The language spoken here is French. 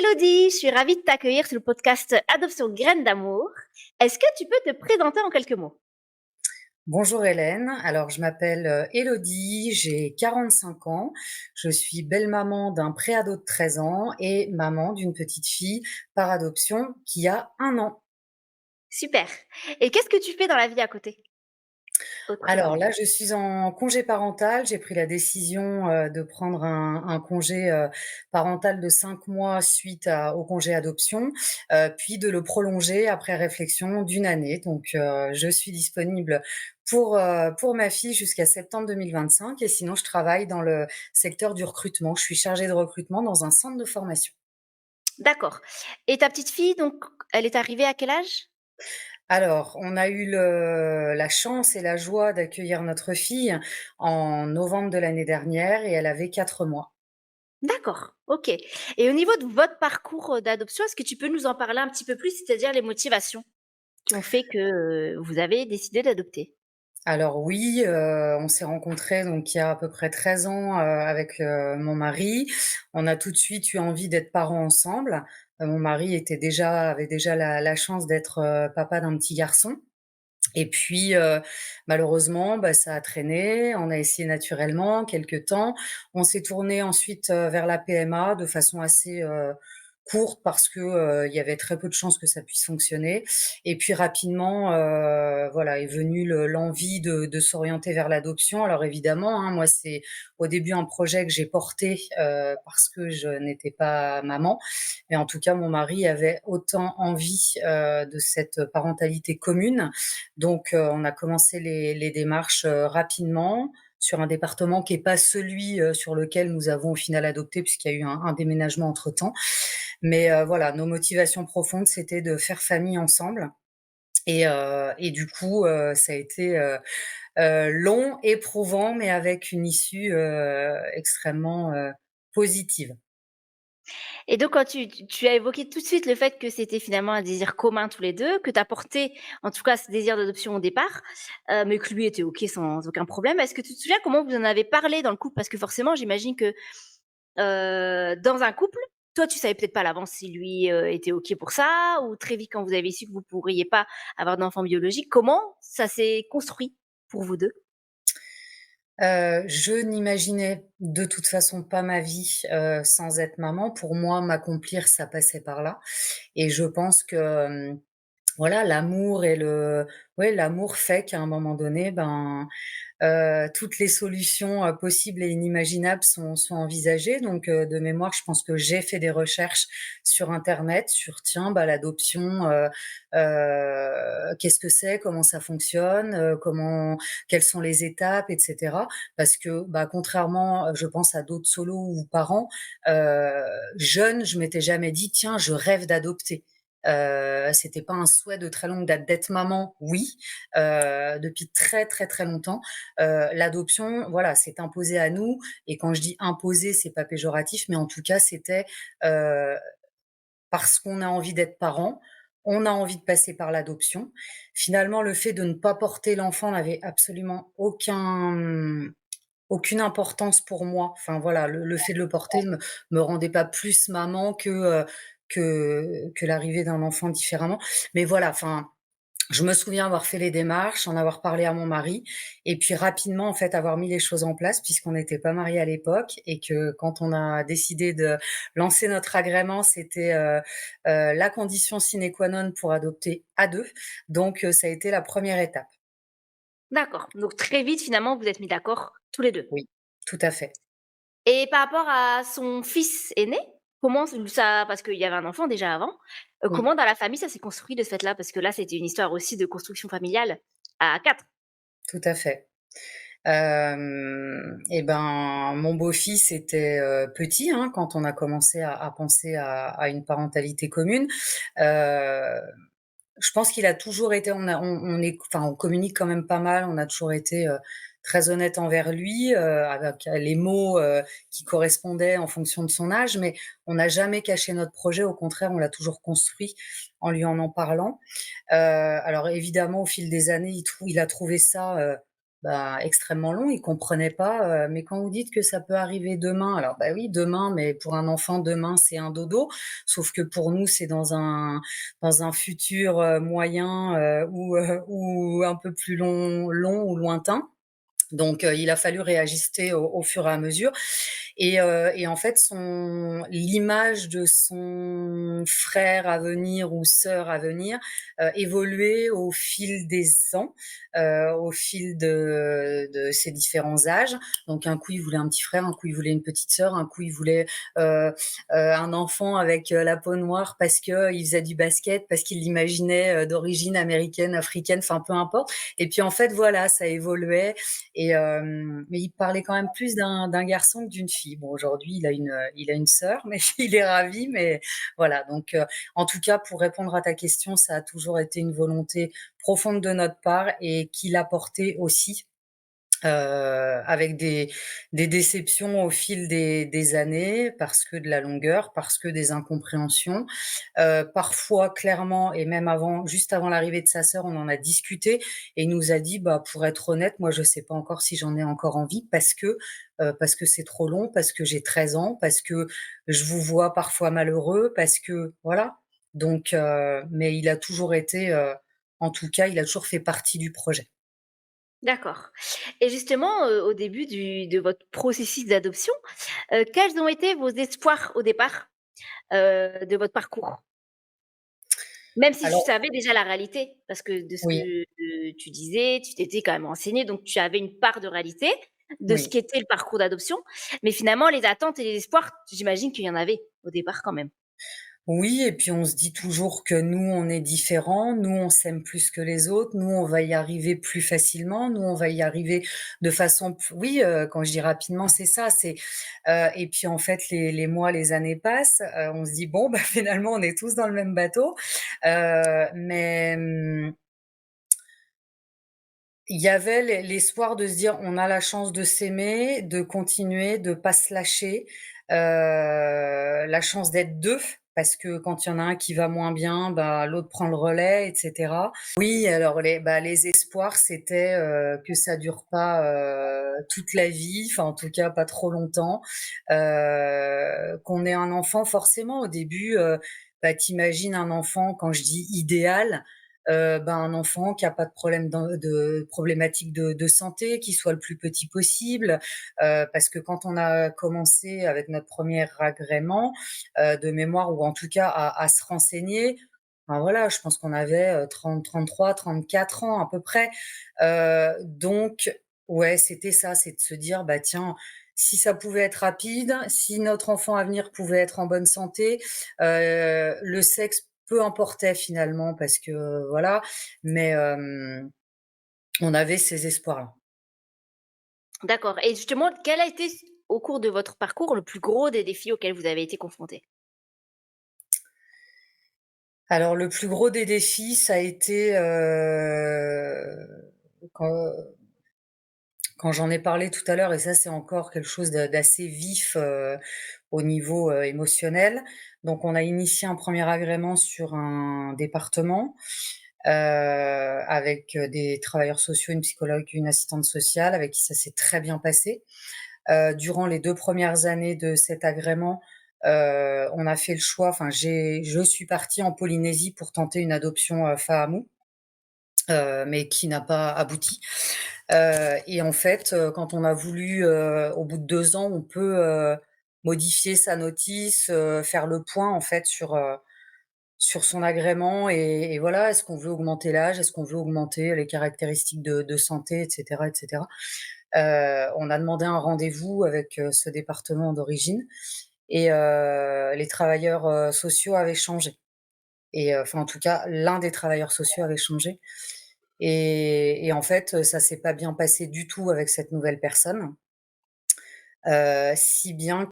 Elodie, je suis ravie de t'accueillir sur le podcast Adoption Graines d'amour. Est-ce que tu peux te présenter en quelques mots? Bonjour Hélène, alors je m'appelle Élodie, j'ai 45 ans, je suis belle-maman d'un préado de 13 ans et maman d'une petite fille par adoption qui a 1 an. Super. Et qu'est-ce que tu fais dans la vie à côté, Alors autrement? là, je suis en congé parental, j'ai pris la décision de prendre un congé parental de 5 mois suite au congé adoption, puis de le prolonger après réflexion d'1 année. Donc je suis disponible pour ma fille jusqu'à septembre 2025 et sinon je travaille dans le secteur du recrutement. Je suis chargée de recrutement dans un centre de formation. D'accord. Et ta petite fille, donc, elle est arrivée à quel âge? Alors, on a eu la chance et la joie d'accueillir notre fille en novembre de l'année dernière et elle avait 4 mois. D'accord, ok. Et au niveau de votre parcours d'adoption, est-ce que tu peux nous en parler un petit peu plus, c'est-à-dire les motivations qui ont fait que vous avez décidé d'adopter? Alors oui, on s'est rencontrés donc il y a à peu près 13 ans, avec, mon mari. On a tout de suite eu envie d'être parents ensemble. Mon mari avait déjà la chance d'être, papa d'un petit garçon et puis, malheureusement, bah, ça a traîné. On a essayé naturellement quelque temps. On s'est tourné ensuite, vers la PMA de façon assez, courte parce que, il y avait très peu de chances que ça puisse fonctionner et puis rapidement, voilà, est venue l'envie de s'orienter vers l'adoption. Alors évidemment, hein, moi, c'est au début un projet que j'ai porté, parce que je n'étais pas maman, mais en tout cas, mon mari avait autant envie, de cette parentalité commune. Donc, on a commencé les démarches, rapidement sur un département qui est pas celui, sur lequel nous avons au final adopté puisqu'il y a eu un déménagement entre-temps. Mais, voilà, nos motivations profondes, c'était de faire famille ensemble et du coup, ça a été, long, éprouvant, mais avec une issue, extrêmement, positive. Et donc quand tu as évoqué tout de suite le fait que c'était finalement un désir commun tous les 2, que tu as porté, en tout cas, ce désir d'adoption au départ, mais que lui était OK sans aucun problème. Est-ce que tu te souviens comment vous en avez parlé dans le couple? Parce que forcément, j'imagine que, dans un couple, toi, tu savais peut-être pas à l'avance si lui, était OK pour ça, ou très vite quand vous avez su que vous pourriez pas avoir d'enfant biologique, comment ça s'est construit pour vous 2? Je n'imaginais de toute façon pas ma vie, sans être maman. Pour moi, m'accomplir, ça passait par là et je pense que, voilà, l'amour et le ouais, l'amour fait qu'à un moment donné, ben, toutes les solutions, possibles et inimaginables sont envisagées. Donc, de mémoire, je pense que j'ai fait des recherches sur internet sur tiens, bah, l'adoption, qu'est-ce que c'est? Comment ça fonctionne? Quelles sont les étapes et cetera? Parce que, bah, contrairement, je pense à d'autres solos ou parents, heu, jeunes, je m'étais jamais dit: «Tiens, je rêve d'adopter». C'était pas un souhait de très longue date. D'être maman, oui, depuis très, très, très longtemps. L'adoption, voilà, s'est imposé à nous et quand je dis imposé, c'est pas péjoratif, mais en tout cas, c'était, heu, parce qu'on a envie d'être parent, on a envie de passer par l'adoption. Finalement, le fait de ne pas porter l'enfant n'avait absolument aucune importance pour moi. Enfin voilà, le fait de le porter me rendait pas plus maman que l'arrivée d'un enfant différemment. Mais voilà, enfin, je me souviens avoir fait les démarches, en avoir parlé à mon mari et puis rapidement, en fait, avoir mis les choses en place puisqu'on n'était pas mariés à l'époque et que quand on a décidé de lancer notre agrément, c'était, la condition sine qua non pour adopter à 2. Donc, ça a été la première étape. D'accord, donc très vite, finalement, vous êtes mis d'accord tous les 2. Oui, tout à fait. Et par rapport à son fils aîné, comment ça parce qu'il y avait un enfant déjà avant, Oui, comment dans la famille ça s'est construit de ce fait-là? Parce que là, c'était une histoire aussi de construction familiale à 4. tout à fait. Et ben, mon beau-fils était, petit, hein, quand on a commencé à penser à une parentalité commune. Heu, je pense qu'il a toujours été on communique quand même pas mal, on a toujours été, très honnête envers lui, avec les mots, qui correspondaient en fonction de son âge, mais on n'a jamais caché notre projet, au contraire, on l'a toujours construit en lui en parlant. Alors évidemment, au fil des années, il a trouvé ça, bah, extrêmement long. Il comprenait pas, «Mais quand vous dites que ça peut arriver demain», alors, bah, oui, demain, mais pour un enfant, demain, c'est un dodo. Sauf que pour nous, c'est dans un futur, moyen, ou un peu plus long ou lointain. Donc, il a fallu réajuster au fur et à mesure. Et en fait, l'image de son frère à venir ou sœur à venir, évoluait au fil des ans, au fil de ses différents âges. Donc un coup, il voulait un petit frère, un coup, il voulait une petite sœur, un coup, il voulait, un enfant avec, la peau noire parce qu'il faisait du basket, parce qu'il l'imaginait, d'origine américaine, africaine, enfin peu importe. Et puis en fait, voilà, ça évoluait. Mais il parlait quand même plus d'un garçon que d'une fille. Bon, aujourd'hui, il a une sœur, mais il est ravi. Mais voilà, donc en tout cas, pour répondre à ta question, ça a toujours été une volonté profonde de notre part et qu'il a porté aussi, avec des déceptions au fil des années, parce que de la longueur, parce que des incompréhensions. Parfois, clairement, et même avant, juste avant l'arrivée de sa sœur, on en a discuté et il nous a dit: «Bah, pour être honnête, moi, je sais pas encore si j'en ai encore envie parce que c'est trop long, parce que j'ai 13 ans, parce que je vous vois parfois malheureux, parce que» voilà. Donc mais il a toujours été, en tout cas, il a toujours fait partie du projet. D'accord. Et justement, au début de votre processus d'adoption, quels ont été vos espoirs au départ, de votre parcours? Même si tu Alors savais déjà la réalité, parce que de ce que, oui, tu disais, tu t'étais quand même renseignée, donc tu avais une part de réalité de ce oui. qu'était le parcours d'adoption. Mais finalement, les attentes et les espoirs, j'imagine qu'il y en avait au départ quand même? Oui, et puis on se dit toujours que nous, on est différents, nous, on s'aime plus que les autres, nous, on va y arriver plus facilement, nous, on va y arriver de façon p oui, quand je dis rapidement, c'est ça, et puis en fait, les mois, les années passent, on se dit: «Bon, bah, finalement, on est tous dans le même bateau», mais il y avait l'espoir de se dire: «On a la chance de s'aimer, de continuer, de pas se lâcher», la chance d'être 2 parce que quand il y en a un qui va moins bien, bah, l'autre prend le relais et cetera. Oui, alors les espoirs, c'était, que ça dure pas, toute la vie, enfin, en tout cas, pas trop longtemps, qu'on ait un enfant forcément au début, bah, tu un enfant, quand je dis idéal, ben, un enfant qui a pas de problème de problématique de santé, qui soit le plus petit possible, parce que quand on a commencé avec notre premier agrément, de mémoire, ou en tout cas à se renseigner, ben, voilà, je pense qu'on avait, 30-33-34 ans à peu près. Donc ouais, c'était ça, c'est de se dire: «Bah, tiens, si ça pouvait être rapide, si notre enfant à venir pouvait être en bonne santé», le sexe peu importait finalement parce que, voilà, mais on avait ces espoirs-là. D'accord, et justement, quel a été, au cours de votre parcours, le plus gros des défis auxquels vous avez été confrontés? Alors le plus gros des défis, ça a été, quand quand j'en ai parlé tout à l'heure, et ça, c'est encore quelque chose d'assez vif, au niveau, émotionnel. Donc on a initié un premier agrément sur un département, avec, des travailleurs sociaux, une psychologue, une assistante sociale avec qui ça s'est très bien passé. Durant les 2 premières années de cet agrément, on a fait le choix, enfin je suis partie en Polynésie pour tenter une adoption, Fahamou, mais qui n'a pas abouti. Et en fait, quand on a voulu, au bout de 2 ans, on peut, modifier sa notice, faire le point en fait sur son agrément, et voilà. Est-ce qu'on veut augmenter l'âge? Est-ce qu'on veut augmenter les caractéristiques de santé, et cetera, et cetera? On a demandé un rendez-vous avec, ce département d'origine, et les travailleurs, sociaux avaient changé, et enfin, en tout cas, l'un des travailleurs sociaux avait changé, et en fait, ça s'est pas bien passé du tout avec cette nouvelle personne, si bien